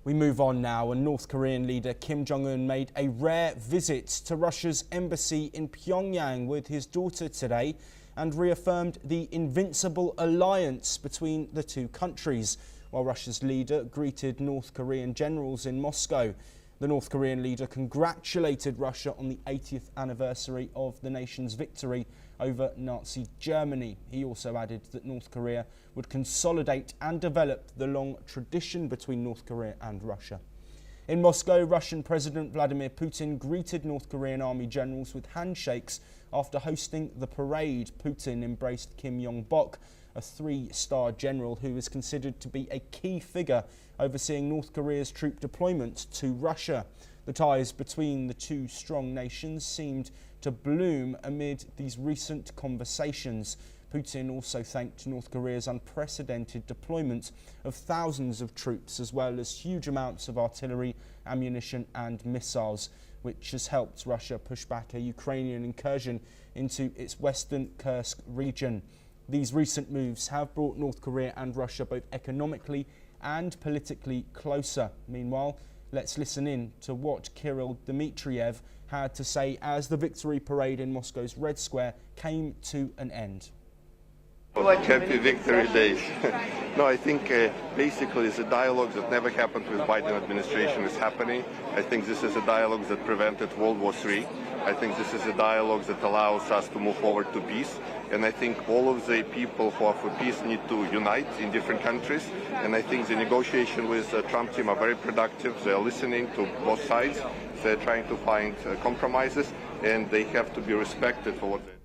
We move on now, and North Korean leader Kim Jong-un made a rare visit to Russia's embassy in Pyongyang with his daughter today and reaffirmed the invincible alliance between the two countries, while Russia's leader greeted North Korean generals in Moscow. The North Korean leader congratulated Russia on the 80th anniversary of the nation's victory over Nazi Germany. He also added that North Korea would consolidate and develop the long tradition between North Korea and Russia. In Moscow, Russian President Vladimir Putin greeted North Korean army generals with handshakes after hosting the parade. Putin embraced Kim Yong-bok, a three-star general who is considered to be a key figure overseeing North Korea's troop deployment to Russia. The ties between the two strong nations seemed to bloom amid these recent conversations. Putin also thanked North Korea's unprecedented deployment of thousands of troops, as well as huge amounts of artillery, ammunition and missiles, which has helped Russia push back a Ukrainian incursion into its western Kursk region. These recent moves have brought North Korea and Russia both economically and politically closer. Meanwhile, let's listen in to what Kirill Dmitriev had to say as the victory parade in Moscow's Red Square came to an end. Happy Victory Days. No, I think basically the dialogue that never happened with Biden administration is happening. I think this is a dialogue that prevented World War III. I think this is a dialogue that allows us to move forward to peace. And I think all of the people who are for peace need to unite in different countries. And I think the negotiation with the Trump team are very productive. They are listening to both sides. They're trying to find compromises, and they have to be respected for what they do.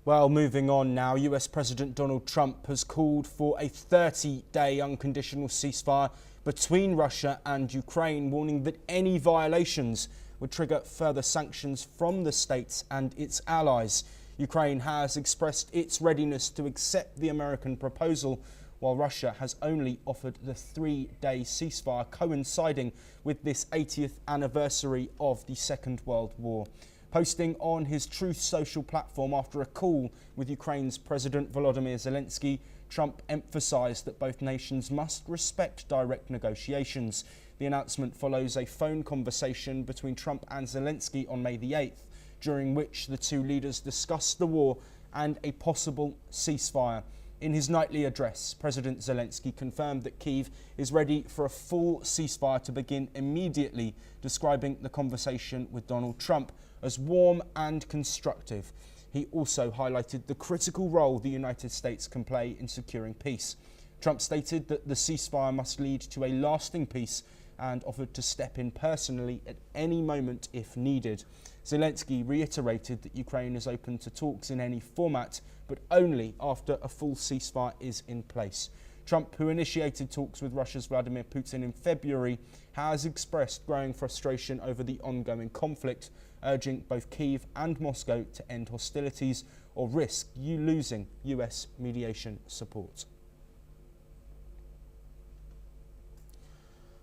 Well, moving on now, US President Donald Trump has called for a 30-day unconditional ceasefire between Russia and Ukraine, warning that any violations would trigger further sanctions from the states and its allies. Ukraine has expressed its readiness to accept the American proposal, while Russia has only offered the 3-day ceasefire coinciding with this 80th anniversary of the Second World War. Posting on his Truth Social platform after a call with Ukraine's President Volodymyr Zelensky, Trump emphasized that both nations must respect direct negotiations. The announcement follows a phone conversation between Trump and Zelensky on May the 8th, during which the two leaders discussed the war and a possible ceasefire. In his nightly address, President Zelensky confirmed that Kyiv is ready for a full ceasefire to begin immediately, describing the conversation with Donald Trump as warm and constructive. He also highlighted the critical role the United States can play in securing peace. Trump stated that the ceasefire must lead to a lasting peace and offered to step in personally at any moment if needed. Zelensky reiterated that Ukraine is open to talks in any format, but only after a full ceasefire is in place. Trump, who initiated talks with Russia's Vladimir Putin in February, has expressed growing frustration over the ongoing conflict, urging both Kyiv and Moscow to end hostilities or risk losing US mediation support.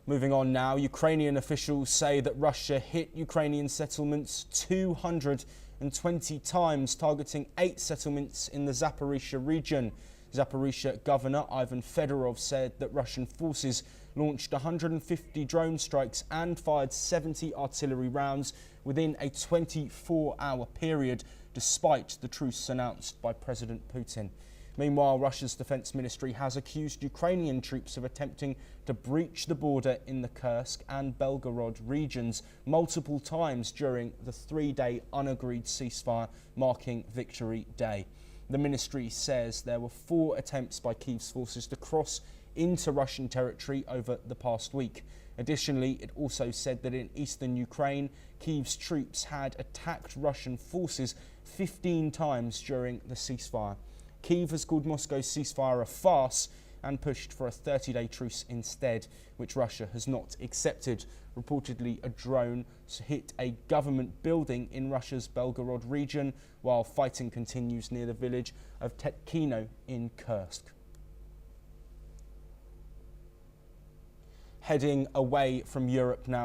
Moving on now, Ukrainian officials say that Russia hit Ukrainian settlements 220 times, targeting 8 settlements in the Zaporizhzhia region. Zaporizhzhia Governor Ivan Fedorov said that Russian forces launched 150 drone strikes and fired 70 artillery rounds within a 24-hour period, despite the truce announced by President Putin. Meanwhile, Russia's defense ministry has accused Ukrainian troops of attempting to breach the border in the Kursk and Belgorod regions multiple times during the 3-day unagreed ceasefire marking Victory Day. The ministry says there were 4 attempts by Kyiv's forces to cross into Russian territory over the past week. Additionally, it also said that in eastern Ukraine, Kyiv's troops had attacked Russian forces 15 times during the ceasefire. Kyiv has called Moscow's ceasefire a farce and pushed for a 30-day truce instead, which Russia has not accepted. Reportedly, a drone hit a government building in Russia's Belgorod region, while fighting continues near the village of Tetkino in Kursk. Heading away from Europe now.